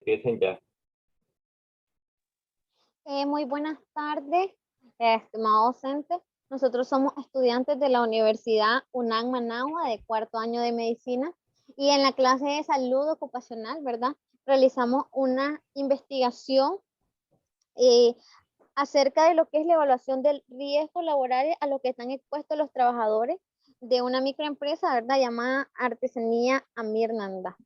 Empiecen ya. Muy buenas tardes, estimado docente. Nosotros somos estudiantes de la Universidad UNAM Managua de cuarto año de medicina y en la clase de salud ocupacional, ¿verdad? Realizamos una investigación eh, acerca de lo que es la evaluación del riesgo laboral a lo que están expuestos los trabajadores de una microempresa, ¿verdad? Llamada Artesanía Amir Nanda.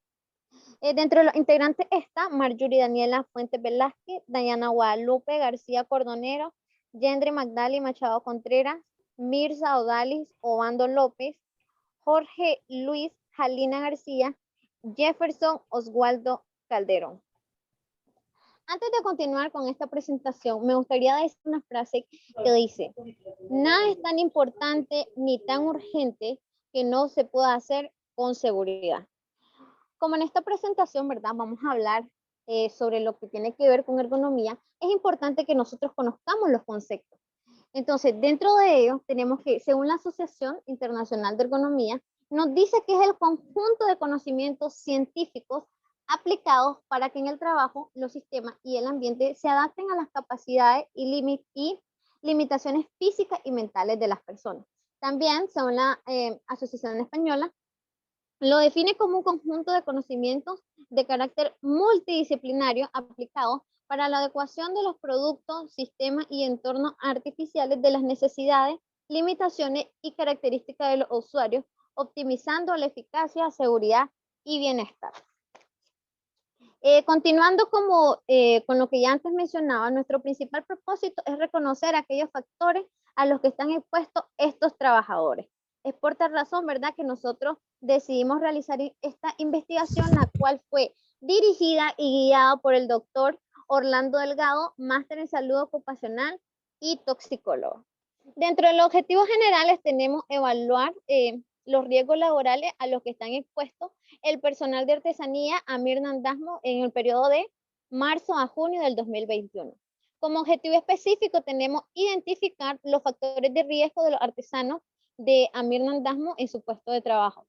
Dentro de los integrantes está Marjorie Daniela Fuentes Velázquez, Dayana Guadalupe García Cordonero, Yendri Magdali Machado Contreras, Mirza Odalis Obando López, Jorge Luis Jalina García, Jefferson Oswaldo Calderón. Antes de continuar con esta presentación, me gustaría decir una frase que dice: nada es tan importante ni tan urgente que no se pueda hacer con seguridad. Como en esta presentación, ¿verdad? Vamos a hablar sobre lo que tiene que ver con ergonomía. Es importante que nosotros conozcamos los conceptos. Entonces, dentro de ello, tenemos que, según la Asociación Internacional de Ergonomía, nos dice que es el conjunto de conocimientos científicos aplicados para que en el trabajo, los sistemas y el ambiente se adapten a las capacidades y limitaciones físicas y mentales de las personas. También, según la Asociación Española, lo define como un conjunto de conocimientos de carácter multidisciplinario aplicados para la adecuación de los productos, sistemas y entornos artificiales de las necesidades, limitaciones y características de los usuarios, optimizando la eficacia, seguridad y bienestar. Continuando con lo que ya antes mencionaba, nuestro principal propósito es reconocer aquellos factores a los que están expuestos estos trabajadores. Es por tal razón, ¿verdad?, que nosotros decidimos realizar esta investigación, la cual fue dirigida y guiada por el doctor Orlando Delgado, máster en salud ocupacional y toxicólogo. Dentro de los objetivos generales tenemos evaluar los riesgos laborales a los que están expuestos el personal de artesanía Amir Nandasmo en el periodo de marzo a junio del 2021. Como objetivo específico tenemos identificar los factores de riesgo de los artesanos de Amir Nandasmo en su puesto de trabajo.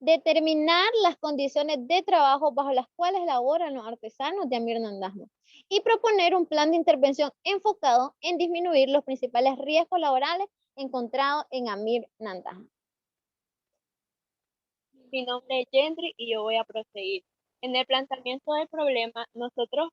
Determinar las condiciones de trabajo bajo las cuales laboran los artesanos de Amir Nandasmo y proponer un plan de intervención enfocado en disminuir los principales riesgos laborales encontrados en Amir Nandasmo. Mi nombre es Yendri y yo voy a proseguir. En el planteamiento del problema, nosotros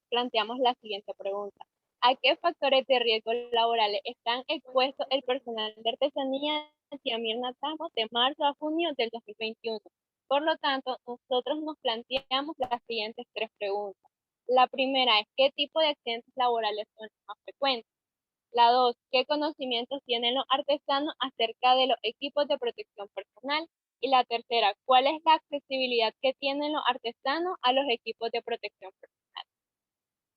planteamos la siguiente pregunta. ¿A qué factores de riesgo laborales están expuestos el personal de artesanía de Amir Nandasmo de marzo a junio del 2021? Por lo tanto, nosotros nos planteamos las siguientes tres preguntas. La primera es, ¿qué tipo de accidentes laborales son más frecuentes? La dos, ¿qué conocimientos tienen los artesanos acerca de los equipos de protección personal? Y la tercera, ¿cuál es la accesibilidad que tienen los artesanos a los equipos de protección personal?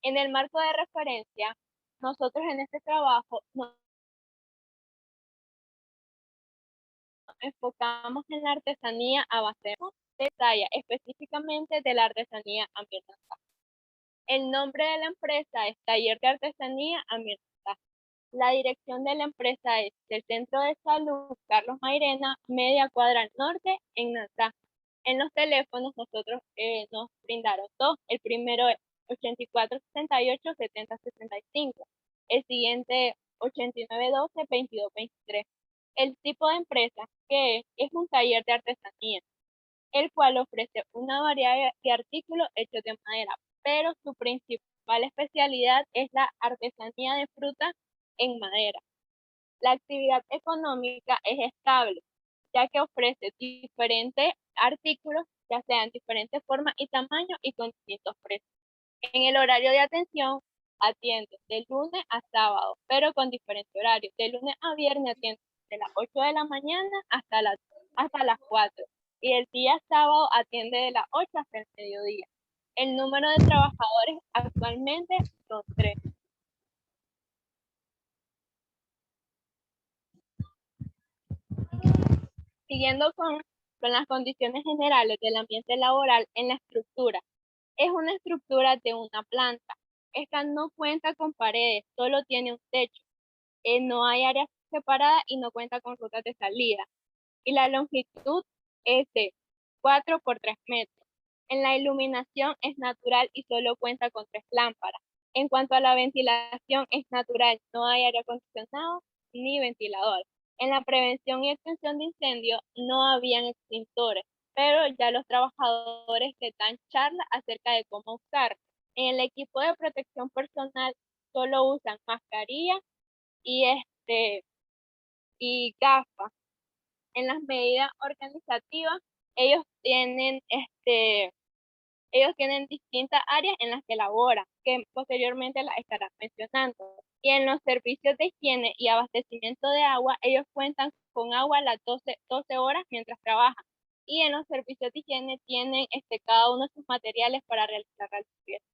En el marco de referencia, nosotros en este trabajo nos enfocamos en la artesanía a base de talla, específicamente de la artesanía ambiental. El nombre de la empresa es Taller de Artesanía Ambiental. La dirección de la empresa es del Centro de Salud Carlos Mairena, media cuadra al norte, en Nansá. En los teléfonos nosotros nos brindaron dos. El primero es 8468-7065. El siguiente 8912-2223. El tipo de empresa que es un taller de artesanía, el cual ofrece una variedad de artículos hechos de madera, pero su principal especialidad es la artesanía de frutas en madera. La actividad económica es estable, ya que ofrece diferentes artículos, ya sean diferentes formas y tamaños y con distintos precios. En el horario de atención atiende de lunes a sábado, pero con diferentes horarios. De lunes a viernes atiende de las 8 de la mañana hasta las 4. Y el día sábado atiende de las 8 hasta el mediodía. El número de trabajadores actualmente son 3. Siguiendo con las condiciones generales del ambiente laboral en la estructura. Es una estructura de una planta. Esta no cuenta con paredes, solo tiene un techo. No hay áreas separadas y no cuenta con rutas de salida. Y la longitud es de 4 por 3 metros. En la iluminación es natural y solo cuenta con 3 lámparas. En cuanto a la ventilación es natural, no hay aire acondicionado ni ventilador. En la prevención y extinción de incendios no habían extintores, pero ya los trabajadores te dan charla acerca de cómo usar. En el equipo de protección personal solo usan mascarilla y y gafas. En las medidas organizativas, ellos tienen ellos tienen distintas áreas en las que laboran, que posteriormente las estarán mencionando. Y en los servicios de higiene y abastecimiento de agua, ellos cuentan con agua las 12 horas mientras trabajan. Y en los servicios de higiene tienen cada uno de sus materiales para realizar la limpieza.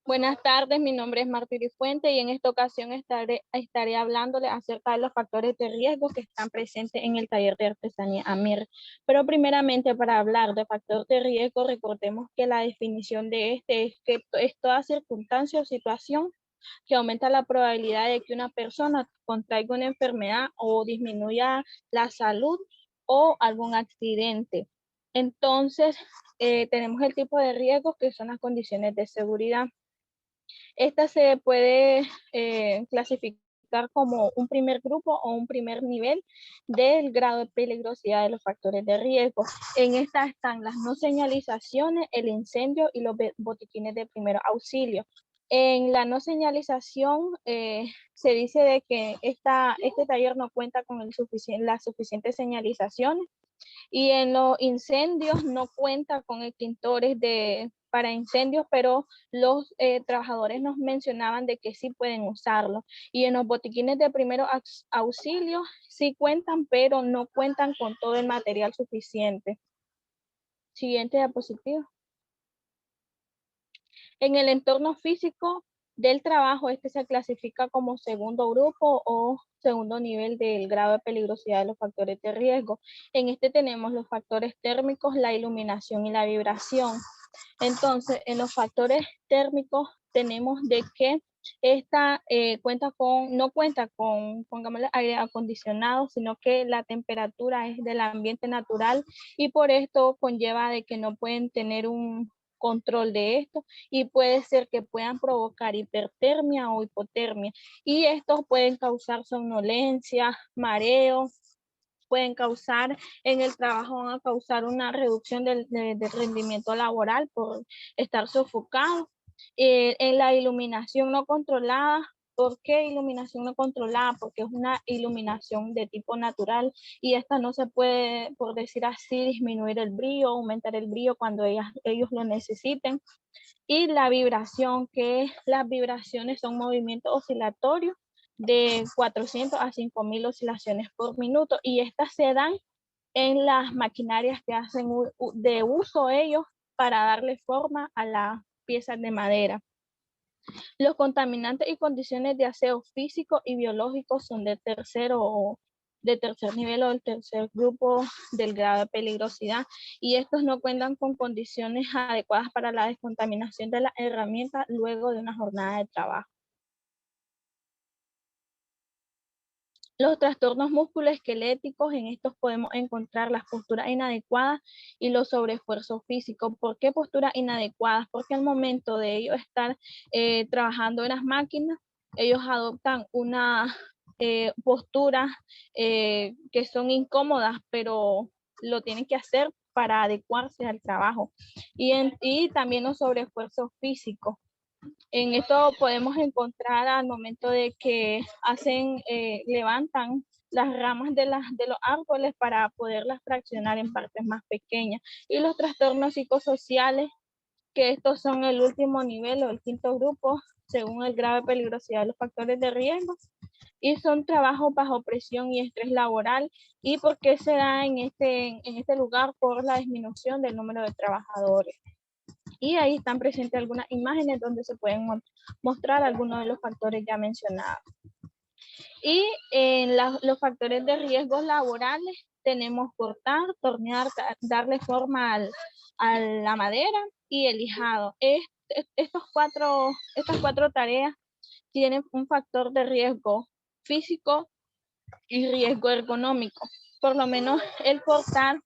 Buenas tardes, mi nombre es Martiri Fuente y en esta ocasión estaré hablándole acerca de los factores de riesgo que están presentes en el taller de artesanía AMIR. Pero primeramente, para hablar de factor de riesgo, recordemos que la definición de este es que es toda circunstancia o situación que aumenta la probabilidad de que una persona contraiga una enfermedad o disminuya la salud o algún accidente. Entonces, tenemos el tipo de riesgos que son las condiciones de seguridad. Esta se puede clasificar como un primer grupo o un primer nivel del grado de peligrosidad de los factores de riesgo. En esta están las no señalizaciones, el incendio y los botiquines de primer auxilio. En la no señalización se dice de que este taller no cuenta con las suficientes señalizaciones, y en los incendios no cuenta con extintores para incendios, pero los trabajadores nos mencionaban de que sí pueden usarlo. Y en los botiquines de primeros auxilios sí cuentan, pero no cuentan con todo el material suficiente. Siguiente diapositiva. En el entorno físico del trabajo, este se clasifica como segundo grupo o segundo nivel del grado de peligrosidad de los factores de riesgo. En este tenemos los factores térmicos, la iluminación y la vibración. Entonces, en los factores térmicos tenemos de que esta no cuenta con, pongámosle, aire acondicionado, sino que la temperatura es del ambiente natural y por esto conlleva de que no pueden tener un control de esto y puede ser que puedan provocar hipertermia o hipotermia, y estos pueden causar somnolencia, mareo, pueden causar en el trabajo, van a causar una reducción del rendimiento laboral por estar sofocado. En la iluminación no controlada, ¿por qué iluminación no controlada? Porque es una iluminación de tipo natural y esta no se puede, por decir así, disminuir el brillo, aumentar el brillo cuando ellos lo necesiten. Y la vibración, que las vibraciones son movimientos oscilatorios de 400 a 5000 oscilaciones por minuto, y estas se dan en las maquinarias que hacen de uso ellos para darle forma a las piezas de madera. Los contaminantes y condiciones de aseo físico y biológico son de tercer nivel o del tercer grupo del grado de peligrosidad, y estos no cuentan con condiciones adecuadas para la descontaminación de la herramienta luego de una jornada de trabajo. Los trastornos musculoesqueléticos, en estos podemos encontrar las posturas inadecuadas y los sobreesfuerzos físicos. ¿Por qué posturas inadecuadas? Porque al momento de ellos estar trabajando en las máquinas, ellos adoptan una postura que son incómodas, pero lo tienen que hacer para adecuarse al trabajo. Y también los sobreesfuerzos físicos. En esto podemos encontrar al momento de que levantan las ramas de los árboles para poderlas fraccionar en partes más pequeñas. Y los trastornos psicosociales, que estos son el último nivel o el quinto grupo, según el grado de peligrosidad de los factores de riesgo, y son trabajos bajo presión y estrés laboral. ¿Y por qué se da en este lugar? Por la disminución del número de trabajadores. Y ahí están presentes algunas imágenes donde se pueden mostrar algunos de los factores ya mencionados. Y en los factores de riesgos laborales tenemos cortar, tornear, darle forma a la madera y el lijado. Estas cuatro tareas tienen un factor de riesgo físico y riesgo ergonómico. por lo menos el cortar,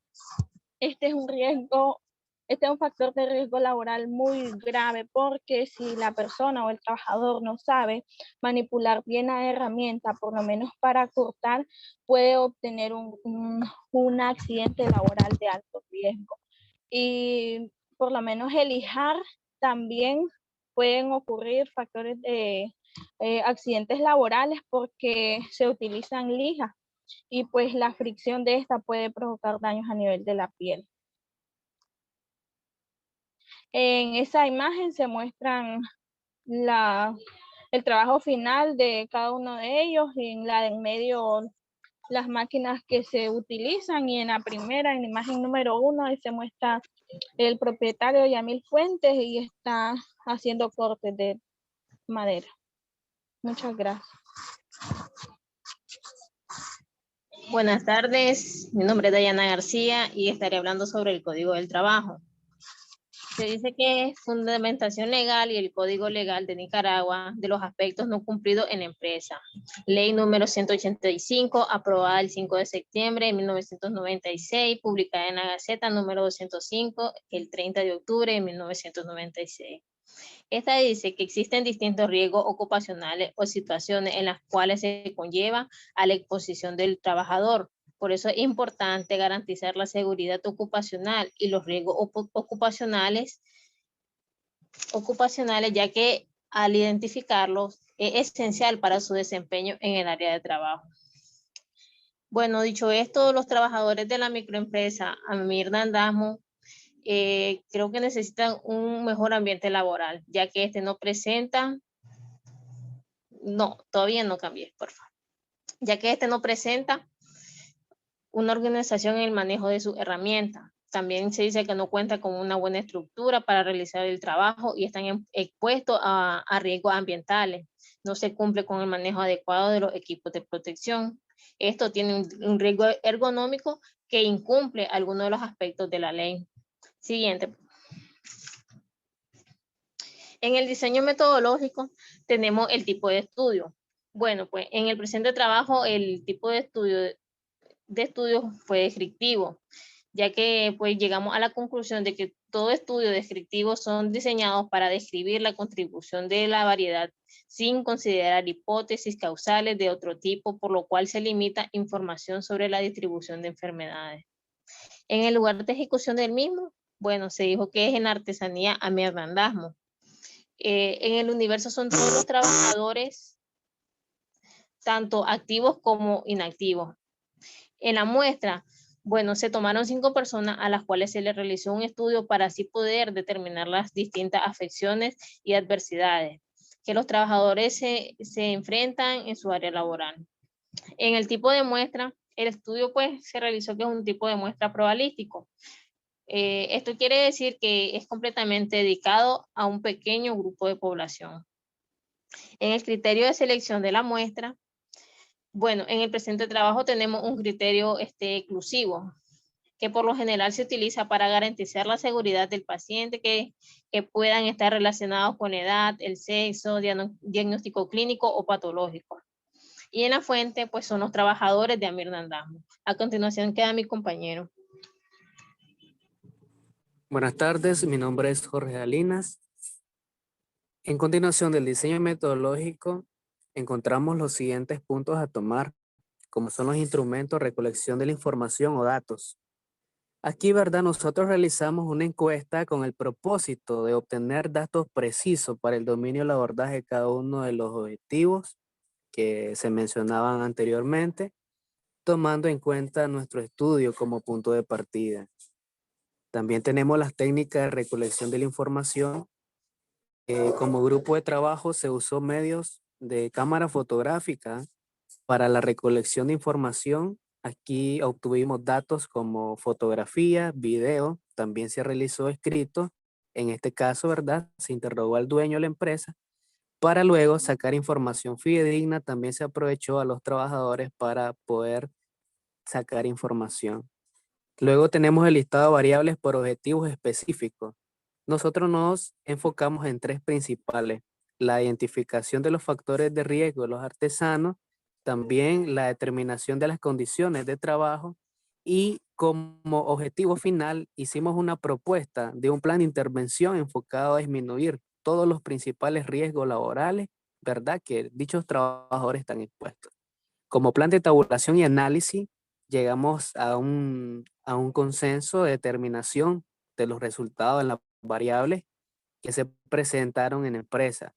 este es un riesgo, este es un factor de riesgo laboral muy grave, porque si la persona o el trabajador no sabe manipular bien la herramienta, por lo menos para cortar, puede obtener un accidente laboral de alto riesgo. Y por lo menos el lijar también pueden ocurrir factores de accidentes laborales, porque se utilizan lijas y pues la fricción de esta puede provocar daños a nivel de la piel. En esa imagen se muestran el trabajo final de cada uno de ellos, y en la de en medio las máquinas que se utilizan, y en la primera, en la imagen número 1, ahí se muestra el propietario Yamil Fuentes y está haciendo cortes de madera. Muchas gracias. Buenas tardes, mi nombre es Dayana García y estaré hablando sobre el Código del Trabajo. Se dice que es fundamentación legal y el Código Legal de Nicaragua de los aspectos no cumplidos en la empresa. Ley número 185, aprobada el 5 de septiembre de 1996, publicada en la Gaceta número 205, el 30 de octubre de 1996. Esta dice que existen distintos riesgos ocupacionales o situaciones en las cuales se conlleva a la exposición del trabajador. Por eso es importante garantizar la seguridad ocupacional y los riesgos ocupacionales, ya que al identificarlos es esencial para su desempeño en el área de trabajo. Bueno, dicho esto, los trabajadores de la microempresa Amir Nandasmo creo que necesitan un mejor ambiente laboral, ya que este no presenta, todavía no cambié, por favor, ya que este no presenta una organización en el manejo de su herramienta. También se dice que no cuenta con una buena estructura para realizar el trabajo y están expuestos a riesgos ambientales. No se cumple con el manejo adecuado de los equipos de protección. Esto tiene un riesgo ergonómico que incumple algunos de los aspectos de la ley. Siguiente. En el diseño metodológico tenemos el tipo de estudio. Bueno, pues en el presente trabajo el tipo de estudio fue descriptivo, ya que pues llegamos a la conclusión de que todo estudio descriptivo son diseñados para describir la contribución de la variedad sin considerar hipótesis causales de otro tipo, por lo cual se limita información sobre la distribución de enfermedades. En el lugar de ejecución del mismo, bueno, se dijo que es en artesanía Amir Nandasmo. En el universo son todos los trabajadores, tanto activos como inactivos. En la muestra, bueno, se tomaron 5 personas a las cuales se les realizó un estudio para así poder determinar las distintas afecciones y adversidades que los trabajadores se enfrentan en su área laboral. En el tipo de muestra, el estudio pues se realizó que es un tipo de muestra probabilístico. Esto quiere decir que es completamente dedicado a un pequeño grupo de población. En el criterio de selección de la muestra, bueno, en el presente trabajo tenemos un criterio exclusivo, que por lo general se utiliza para garantizar la seguridad del paciente, que puedan estar relacionados con edad, el sexo, diagnóstico clínico o patológico. Y en la fuente, pues son los trabajadores de Amir Nandasmo. A continuación queda mi compañero. Buenas tardes, mi nombre es Jorge Salinas. En continuación del diseño metodológico, encontramos los siguientes puntos a tomar, como son los instrumentos de recolección de la información o datos. Aquí, ¿verdad? Nosotros realizamos una encuesta con el propósito de obtener datos precisos para el dominio del abordaje de cada uno de los objetivos que se mencionaban anteriormente, tomando en cuenta nuestro estudio como punto de partida. También tenemos las técnicas de recolección de la información. Como grupo de trabajo se usó medios de cámara fotográfica para la recolección de información. Aquí obtuvimos datos como fotografía, video, también se realizó escrito. En este caso, ¿verdad? Se interrogó al dueño de la empresa para luego sacar información fidedigna. También se aprovechó a los trabajadores para poder sacar información. Luego tenemos el listado de variables por objetivos específicos. Nosotros nos enfocamos en 3 principales: la identificación de los factores de riesgo de los artesanos, también la determinación de las condiciones de trabajo y como objetivo final hicimos una propuesta de un plan de intervención enfocado a disminuir todos los principales riesgos laborales, ¿verdad?, que dichos trabajadores están expuestos. Como plan de tabulación y análisis, llegamos a un consenso de determinación de los resultados de las variables que se presentaron en la empresa,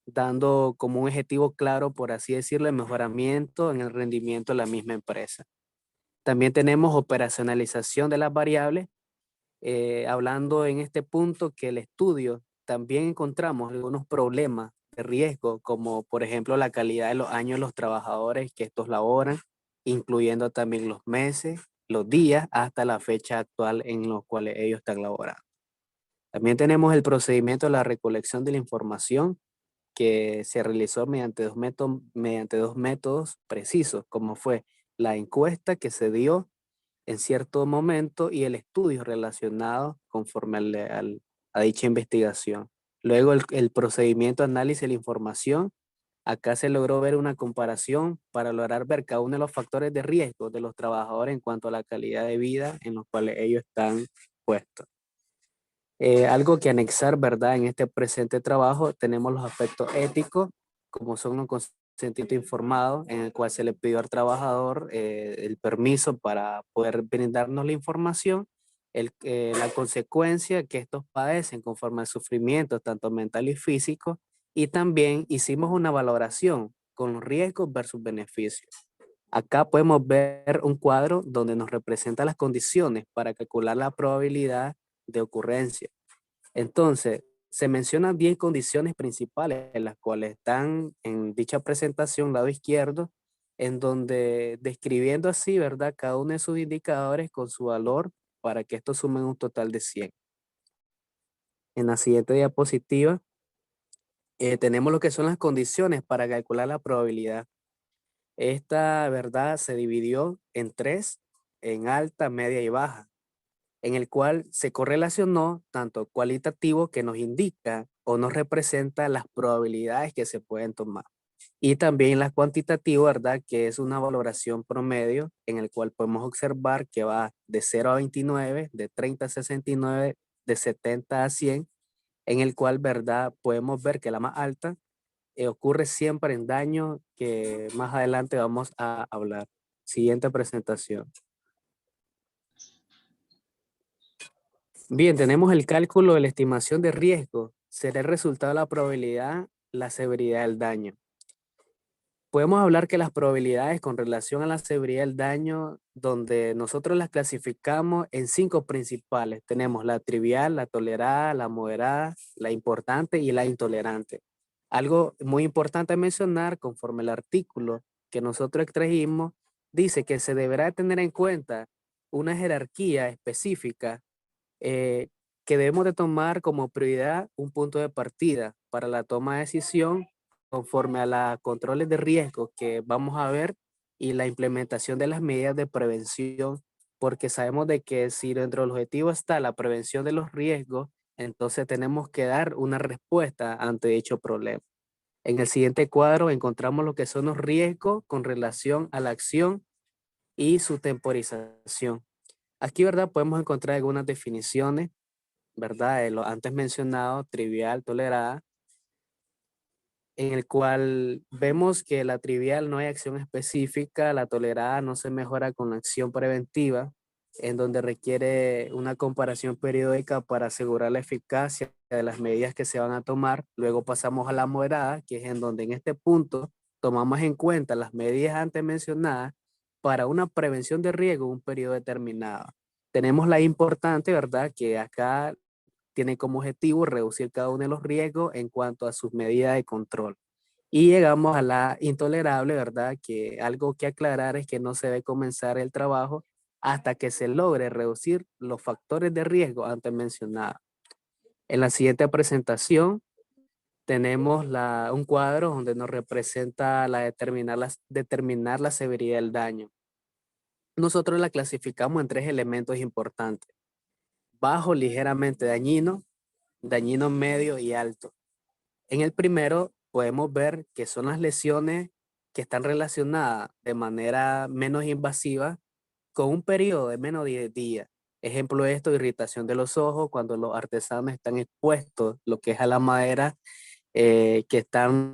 dando como un objetivo claro, por así decirlo, el mejoramiento en el rendimiento de la misma empresa. También tenemos operacionalización de las variables, hablando en este punto que el estudio también encontramos algunos problemas de riesgo, como por ejemplo la calidad de los años de los trabajadores que estos laboran, incluyendo también los meses, los días, hasta la fecha actual en los cuales ellos están laborando. También tenemos el procedimiento de la recolección de la información que se realizó mediante dos métodos precisos, como fue la encuesta que se dio en cierto momento y el estudio relacionado conforme a dicha investigación. Luego el procedimiento de análisis de la información. Acá se logró ver una comparación para lograr ver cada uno de los factores de riesgo de los trabajadores en cuanto a la calidad de vida en los cuales ellos están puestos. Algo que anexar, ¿verdad? En este presente trabajo tenemos los aspectos éticos, como son un consentimiento informado, en el cual se le pidió al trabajador el permiso para poder brindarnos la información, la consecuencia que estos padecen conforme al sufrimiento, tanto mental y físico, y también hicimos una valoración con riesgos versus beneficios. Acá podemos ver un cuadro donde nos representa las condiciones para calcular la probabilidad de ocurrencia. Entonces, se mencionan 10 condiciones principales, en las cuales están en dicha presentación, lado izquierdo, en donde describiendo así, ¿verdad?, cada uno de sus indicadores con su valor para que estos sumen un total de 100. En la siguiente diapositiva, tenemos lo que son las condiciones para calcular la probabilidad. Esta, ¿verdad?, se dividió en 3, en alta, media y baja, en el cual se correlacionó tanto cualitativo, que nos indica o nos representa las probabilidades que se pueden tomar, y también la cuantitativa, ¿verdad?, que es una valoración promedio en el cual podemos observar que va de 0 a 29, de 30 a 69, de 70 a 100, en el cual, ¿verdad?, podemos ver que la más alta ocurre siempre en daño, que más adelante vamos a hablar. Siguiente presentación. Bien, tenemos el cálculo de la estimación de riesgo. Será el resultado de la probabilidad, la severidad del daño. Podemos hablar que las probabilidades con relación a la severidad del daño, donde nosotros las clasificamos en 5 principales. Tenemos la trivial, la tolerada, la moderada, la importante y la intolerante. Algo muy importante mencionar, conforme el artículo que nosotros extrajimos, dice que se deberá tener en cuenta una jerarquía específica que debemos de tomar como prioridad un punto de partida para la toma de decisión conforme a los controles de riesgo que vamos a ver y la implementación de las medidas de prevención, porque sabemos de que si dentro del objetivo está la prevención de los riesgos, entonces tenemos que dar una respuesta ante dicho problema. En el siguiente cuadro encontramos lo que son los riesgos con relación a la acción y su temporización. Aquí, ¿verdad?, podemos encontrar algunas definiciones, ¿verdad?, de lo antes mencionado, trivial, tolerada, en el cual vemos que la trivial no hay acción específica, la tolerada no se mejora con la acción preventiva, en donde requiere una comparación periódica para asegurar la eficacia de las medidas que se van a tomar. Luego pasamos a la moderada, que es en donde en este punto tomamos en cuenta las medidas antes mencionadas para una prevención de riesgo en un periodo determinado. Tenemos la importante, ¿verdad?, que acá tiene como objetivo reducir cada uno de los riesgos en cuanto a sus medidas de control. Y llegamos a la intolerable, ¿verdad?, que algo que aclarar es que no se debe comenzar el trabajo hasta que se logre reducir los factores de riesgo antes mencionados. En la siguiente presentación tenemos un cuadro donde nos representa determinar la severidad del daño. Nosotros la clasificamos en 3 elementos importantes: bajo, ligeramente dañino, dañino medio y alto. En el primero podemos ver que son las lesiones que están relacionadas de manera menos invasiva con un periodo de menos de 10 días. Ejemplo de esto, irritación de los ojos, cuando los artesanos están expuestos, lo que es a la madera, no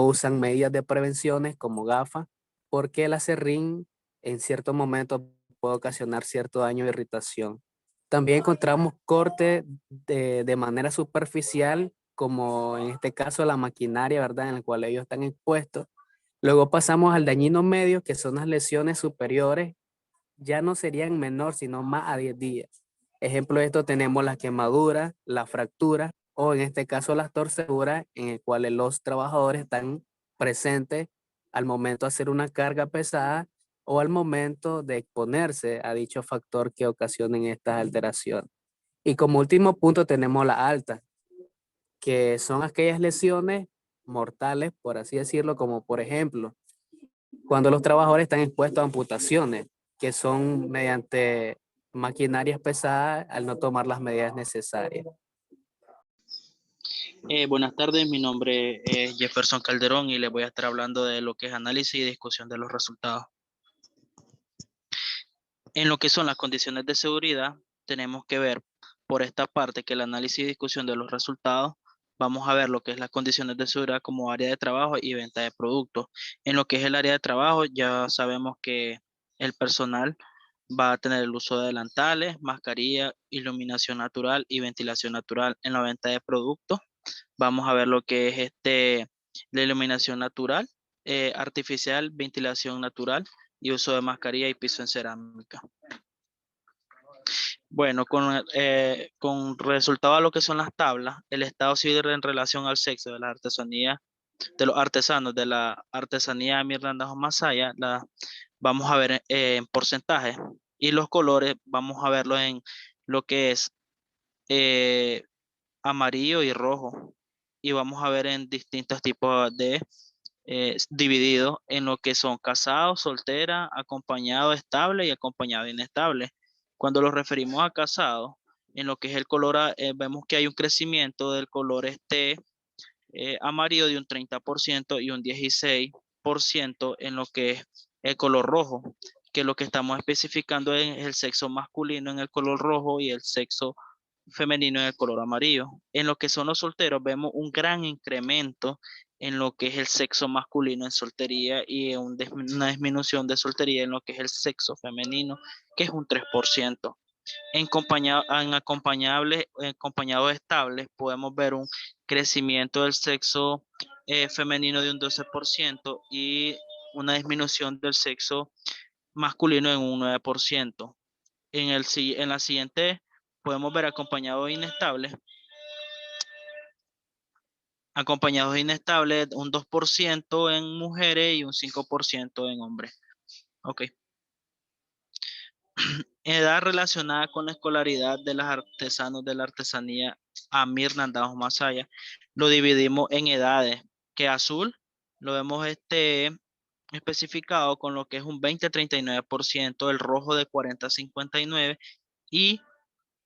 usan medidas de prevenciones como gafas, porque el acerrín en ciertos momentos puede ocasionar cierto daño e irritación. También encontramos cortes de manera superficial, como en este caso la maquinaria, ¿verdad? En la cual ellos están expuestos. Luego pasamos al dañino medio, que son las lesiones superiores, ya no serían menor, sino más a 10 días. Ejemplo de esto tenemos las quemaduras, las fracturas o en este caso las torceduras en el cual los trabajadores están presentes al momento de hacer una carga pesada o al momento de exponerse a dicho factor que ocasionen estas alteraciones. Y como último punto tenemos la alta, que son aquellas lesiones mortales, por así decirlo, como por ejemplo, cuando los trabajadores están expuestos a amputaciones, que son mediante maquinarias pesadas al no tomar las medidas necesarias. Buenas tardes, mi nombre es Jefferson Calderón y les voy a estar hablando de lo que es análisis y discusión de los resultados. En lo que son las condiciones de seguridad, tenemos que ver por esta parte que el análisis y discusión de los resultados, vamos a ver lo que es las condiciones de seguridad como área de trabajo y venta de productos. En lo que es el área de trabajo, ya sabemos que el personal va a tener el uso de delantales, mascarilla, iluminación natural y ventilación natural. En la venta de productos, vamos a ver lo que es la iluminación natural, artificial, ventilación natural y uso de mascarilla y piso en cerámica. Bueno, con resultado a lo que son las tablas, el estado civil en relación al sexo de la artesanía, de los artesanos de la artesanía Miranda Masaya, vamos a ver en porcentaje, y los colores vamos a verlo en lo que es amarillo y rojo, y vamos a ver en distintos tipos de divididos en lo que son casados, soltera, acompañado estable y acompañado inestable. Cuando los referimos a casados, en lo que es el color, vemos que hay un crecimiento del color amarillo de un 30% y un 16% en lo que es el color rojo, que lo que estamos especificando es el sexo masculino en el color rojo y el sexo femenino en el color amarillo. En lo que son los solteros vemos un gran incremento en lo que es el sexo masculino en soltería y una disminución de soltería en lo que es el sexo femenino, que es un 3%. En acompañados estables podemos ver un crecimiento del sexo femenino de un 12% y una disminución del sexo masculino en un 9%. En la siguiente podemos ver acompañados inestables. Acompañados inestables, un 2% en mujeres y un 5% en hombres. Ok. Edad relacionada con la escolaridad de los artesanos de la artesanía Amir Nandajo Masaya. Lo dividimos en edades, que azul lo vemos especificado con lo que es un 20-39%, el rojo de 40-59% y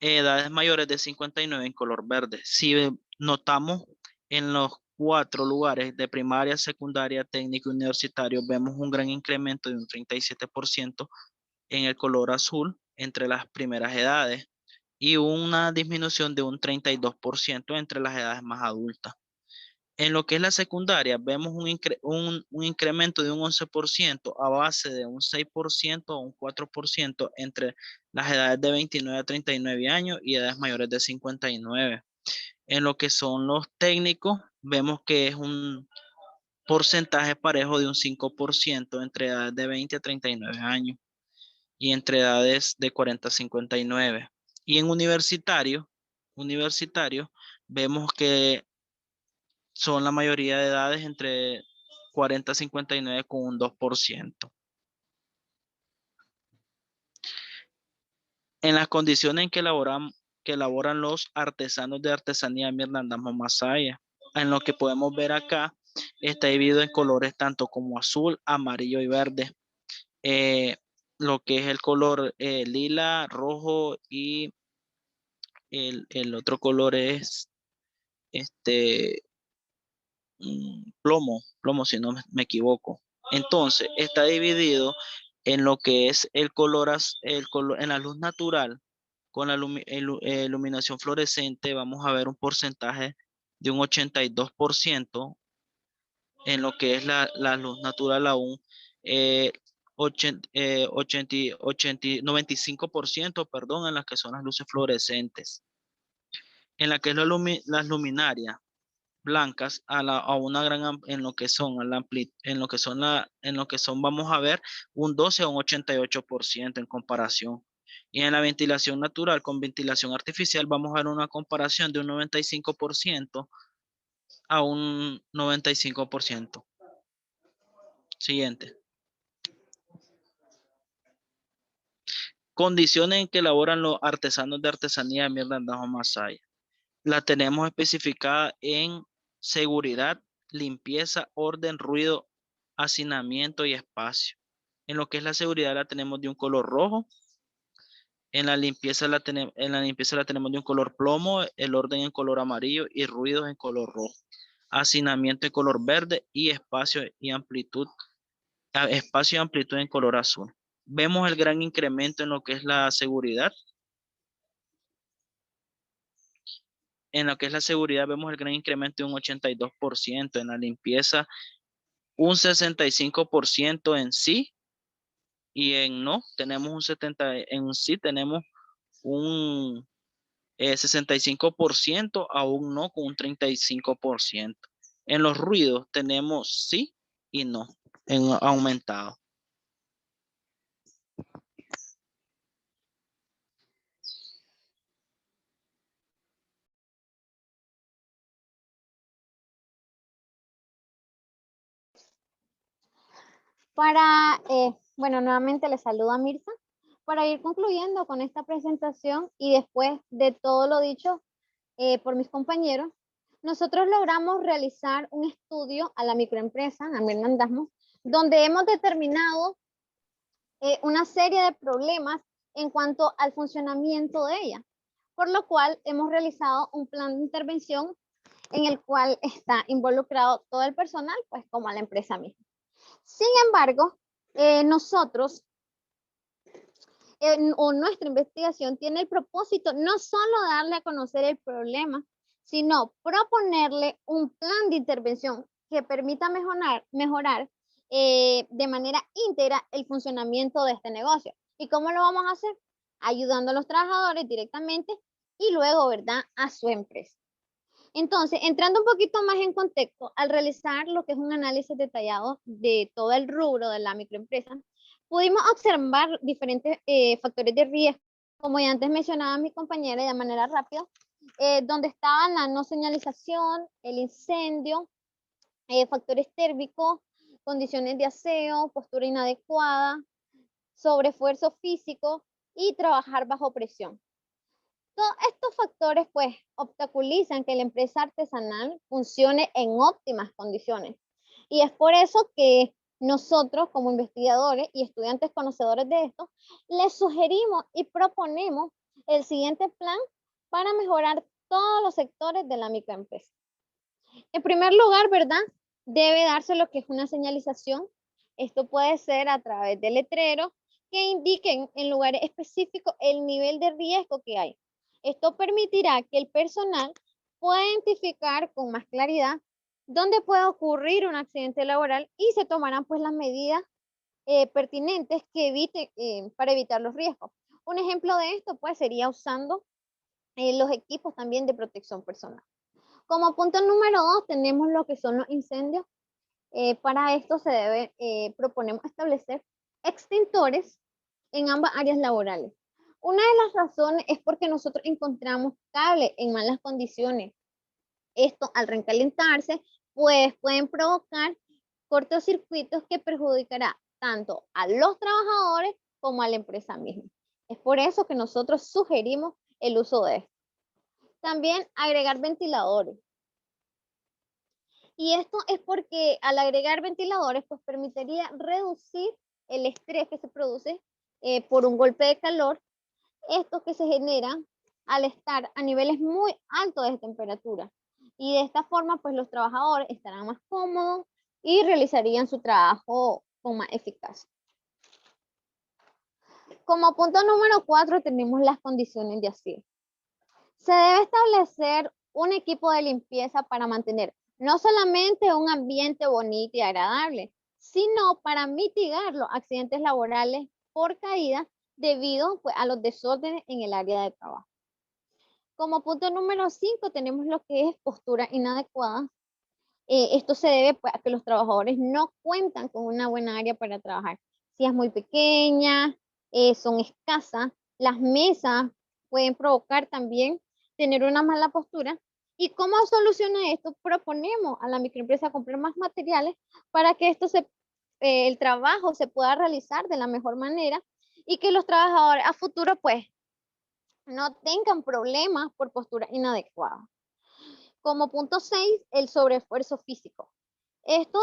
edades mayores de 59 en color verde. Si notamos en los 4 lugares de primaria, secundaria, técnico y universitario, vemos un gran incremento de un 37% en el color azul entre las primeras edades y una disminución de un 32% entre las edades más adultas. En lo que es la secundaria, vemos un incremento de un 11% a base de un 6% o un 4% entre las edades de 29 a 39 años y edades mayores de 59. En lo que son los técnicos, vemos que es un porcentaje parejo de un 5% entre edades de 20 a 39 años y entre edades de 40 a 59. Y en universitario, vemos que son la mayoría de edades entre 40 a 59 con un 2%. En las condiciones en que elaboran los artesanos de artesanía Miranda Masaya, en lo que podemos ver acá, está dividido en colores tanto como azul, amarillo y verde. Lo que es el color lila, rojo y el otro color es plomo si no me equivoco. Entonces, está dividido En lo que es el color, en la luz natural, con la iluminación fluorescente, vamos a ver un porcentaje de un 82%. En lo que es la luz natural aún, 95%, perdón, en las que son las luces fluorescentes. En la que es las luminarias blancas a una en lo que son en lo que son vamos a ver un 12 a un 88% en comparación. Y en la ventilación natural con ventilación artificial vamos a ver una comparación de un 95% a un 95%. Siguiente. Condiciones en que elaboran los artesanos de artesanía de Miranda Masaya. La tenemos especificada en seguridad, limpieza, orden, ruido, hacinamiento y espacio. En lo que es la seguridad la tenemos de un color rojo. En la limpieza la tenemos de un color plomo, el orden en color amarillo y ruidos en color rojo. Hacinamiento en color verde y espacio y amplitud en color azul. Vemos el gran incremento en lo que es la seguridad. En lo que es la seguridad vemos el gran incremento de un 82%. En la limpieza un 65% en sí. Y en no tenemos un 70%. En sí tenemos un 65% a un no con un 35%. En los ruidos tenemos sí y no en aumentado. Bueno, nuevamente les saludo a Mirza. Para ir concluyendo con esta presentación y después de todo lo dicho por mis compañeros, nosotros logramos realizar un estudio a la microempresa, a Mirna Andasmo, donde hemos determinado una serie de problemas en cuanto al funcionamiento de ella, por lo cual hemos realizado un plan de intervención en el cual está involucrado todo el personal, pues como a la empresa misma. Sin embargo, nosotros o nuestra investigación tiene el propósito no solo darle a conocer el problema, sino proponerle un plan de intervención que permita mejorar de manera íntegra el funcionamiento de este negocio. ¿Y cómo lo vamos a hacer? Ayudando a los trabajadores directamente y luego, ¿verdad?, a su empresa. Entonces, entrando un poquito más en contexto, al realizar lo que es un análisis detallado de todo el rubro de la microempresa, pudimos observar diferentes factores de riesgo, como ya antes mencionaba mi compañera de manera rápida, donde estaban la no señalización, el incendio, factores térmicos, condiciones de aseo, postura inadecuada, sobreesfuerzo físico y trabajar bajo presión. Todos estos factores pues obstaculizan que la empresa artesanal funcione en óptimas condiciones. Y es por eso que nosotros como investigadores y estudiantes conocedores de esto, les sugerimos y proponemos el siguiente plan para mejorar todos los sectores de la microempresa. En primer lugar, ¿verdad?, debe darse lo que es una señalización. Esto puede ser a través de letreros que indiquen en lugares específicos el nivel de riesgo que hay. Esto permitirá que el personal pueda identificar con más claridad dónde puede ocurrir un accidente laboral y se tomarán pues las medidas pertinentes que para evitar los riesgos. Un ejemplo de esto pues sería usando los equipos también de protección personal. Como punto número 2 tenemos lo que son los incendios. Para esto proponemos establecer extintores en ambas áreas laborales. Una de las razones es porque nosotros encontramos cables en malas condiciones. Esto al recalentarse, pues pueden provocar cortocircuitos que perjudicará tanto a los trabajadores como a la empresa misma. Es por eso que nosotros sugerimos el uso de esto. También agregar ventiladores. Y esto es porque al agregar ventiladores, pues permitiría reducir el estrés que se produce por un golpe de calor, estos que se generan al estar a niveles muy altos de temperatura. Y de esta forma, pues los trabajadores estarán más cómodos y realizarían su trabajo con más eficacia. Como punto número 4 tenemos las condiciones de aseo. Se debe establecer un equipo de limpieza para mantener no solamente un ambiente bonito y agradable, sino para mitigar los accidentes laborales por caída debido pues, a los desórdenes en el área de trabajo. Como punto número 5 tenemos lo que es postura inadecuada. Esto se debe pues, a que los trabajadores no cuentan con una buena área para trabajar. Si es muy pequeña, son escasas, las mesas pueden provocar también tener una mala postura. ¿Y cómo soluciona esto? Proponemos a la microempresa comprar más materiales para que el trabajo se pueda realizar de la mejor manera y que los trabajadores a futuro pues no tengan problemas por postura inadecuada. Como punto 6, el sobreesfuerzo físico. Esto,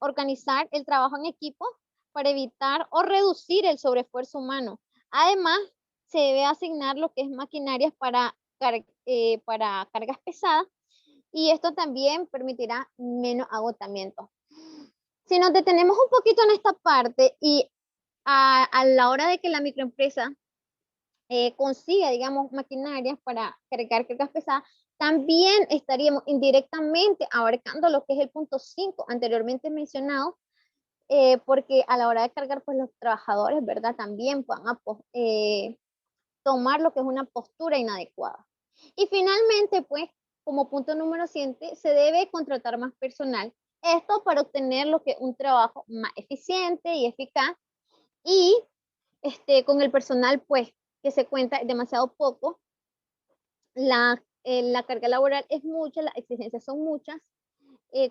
organizar el trabajo en equipo para evitar o reducir el sobreesfuerzo humano. Además, se debe asignar lo que es maquinarias para cargas pesadas y esto también permitirá menos agotamiento. Si nos detenemos un poquito en esta parte y a la hora de que la microempresa consiga, digamos, maquinarias para cargar cargas pesadas, también estaríamos indirectamente abarcando lo que es el punto 5 anteriormente mencionado, porque a la hora de cargar, pues los trabajadores, ¿verdad? También puedan tomar lo que es una postura inadecuada. Y finalmente, pues, como punto número 7, se debe contratar más personal. Esto para obtener lo que es un trabajo más eficiente y eficaz. Y con el personal, pues, que se cuenta demasiado poco, la carga laboral es mucha, las exigencias son muchas.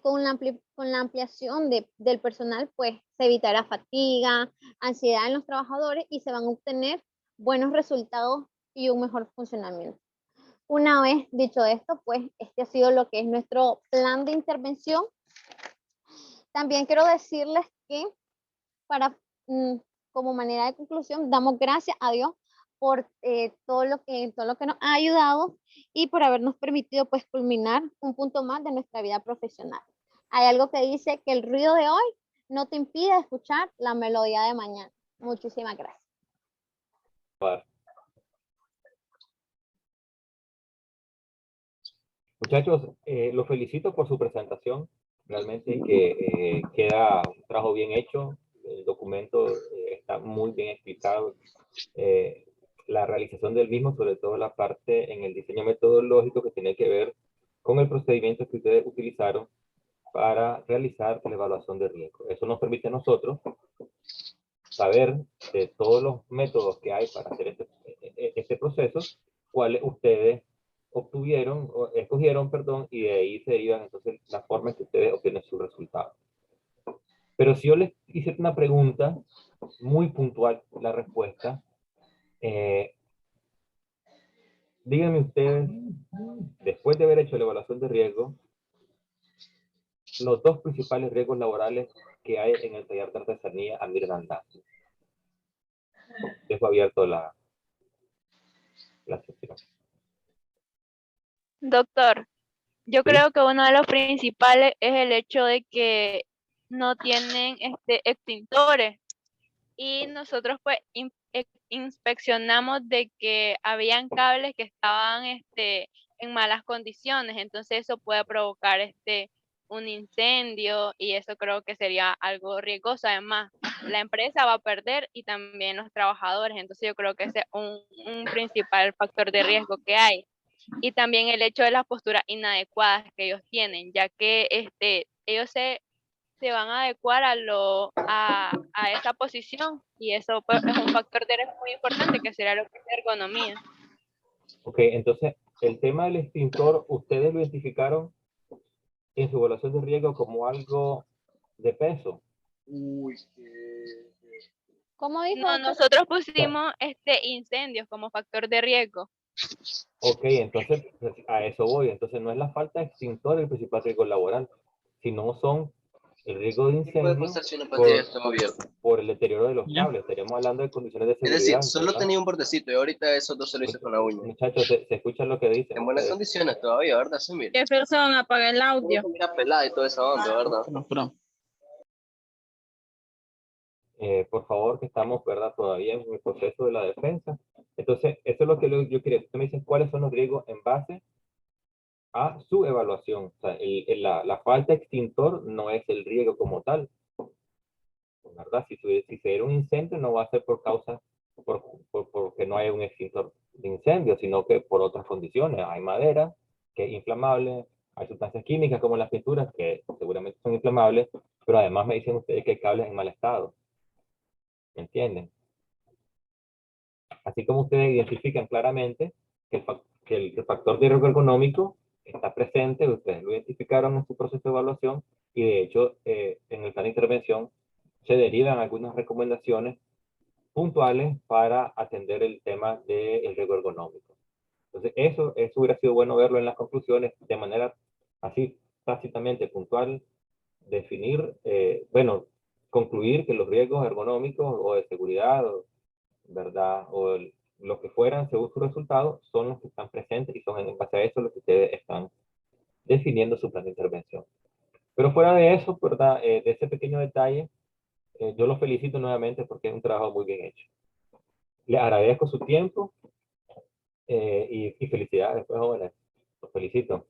Con la ampliación del personal, pues se evitará fatiga, ansiedad en los trabajadores y se van a obtener buenos resultados y un mejor funcionamiento. Una vez dicho esto, pues este ha sido lo que es nuestro plan de intervención. También quiero decirles que como manera de conclusión, damos gracias a Dios por todo lo que nos ha ayudado y por habernos permitido pues culminar un punto más de nuestra vida profesional. Hay algo que dice que el ruido de hoy no te impide escuchar la melodía de mañana. Muchísimas gracias. Muchachos, los felicito por su presentación. Realmente que queda un trabajo bien hecho. El documento está muy bien explicado. La realización del mismo, sobre todo la parte en el diseño metodológico que tiene que ver con el procedimiento que ustedes utilizaron para realizar la evaluación de riesgo. Eso nos permite a nosotros saber de todos los métodos que hay para hacer este proceso, cuáles ustedes escogieron, perdón, y de ahí se derivan entonces las formas que ustedes obtienen sus resultados. Pero si yo les hice una pregunta muy puntual, la respuesta, díganme ustedes, después de haber hecho la evaluación de riesgo, los dos principales riesgos laborales que hay en el taller de artesanía Amir Dandá. Dejo abierto la sesión. Doctor, yo ¿Sí? creo que uno de los principales es el hecho de que no tienen extintores y nosotros pues inspeccionamos de que habían cables que estaban en malas condiciones, entonces eso puede provocar un incendio y eso creo que sería algo riesgoso. Además, la empresa va a perder y también los trabajadores, entonces yo creo que ese es un principal factor de riesgo que hay. Y también el hecho de las posturas inadecuadas que ellos tienen, ya que ellos se van a adecuar a esa posición y eso pues, es un factor de riesgo muy importante que será lo que es la ergonomía. Ok, entonces el tema del extintor, ¿ustedes lo identificaron en su evaluación de riesgo como algo de peso? ¿Cómo dijo? No, nosotros pusimos incendios como factor de riesgo. Ok, entonces a eso voy. Entonces no es la falta de extintor el principal riesgo laboral, sino son el riesgo de incendio por el deterioro de los cables. Estaríamos hablando de condiciones de seguridad. Es decir, solo ¿verdad? tenía un bordecito y ahorita esos dos se lo hice con la uña. Muchachos, ¿se escucha lo que dicen? En buenas condiciones todavía, ¿verdad? Sí, mira. Jefferson, apaga el audio. Mira pelada y toda esa onda, ¿verdad? Pero, Por favor, que estamos, ¿verdad? Todavía en el proceso de la defensa. Entonces, eso es lo que yo quería. Usted me dice cuáles son los riesgos en base a su evaluación. O sea, la falta de extintor no es el riesgo como tal, ¿verdad? Si se diera un incendio, no va a ser por causa, porque no hay un extintor de incendio, sino que por otras condiciones. Hay madera que es inflamable, hay sustancias químicas como las pinturas que seguramente son inflamables, pero además me dicen ustedes que hay cables en mal estado. ¿Me entienden? Así como ustedes identifican claramente que el factor de riesgo ergonómico está presente, ustedes lo identificaron en su proceso de evaluación y de hecho en el plan de intervención se derivan algunas recomendaciones puntuales para atender el tema del riesgo ergonómico. Entonces eso hubiera sido bueno verlo en las conclusiones de manera así tácitamente puntual, definir, bueno, concluir que los riesgos ergonómicos o de seguridad, ¿verdad? O lo que fueran según su resultado son los que están presentes y son en base a eso los que ustedes están definiendo su plan de intervención. Pero fuera de eso, ¿verdad? De ese pequeño detalle, yo los felicito nuevamente porque es un trabajo muy bien hecho. Les agradezco su tiempo y felicidades, pues jóvenes. Los felicito.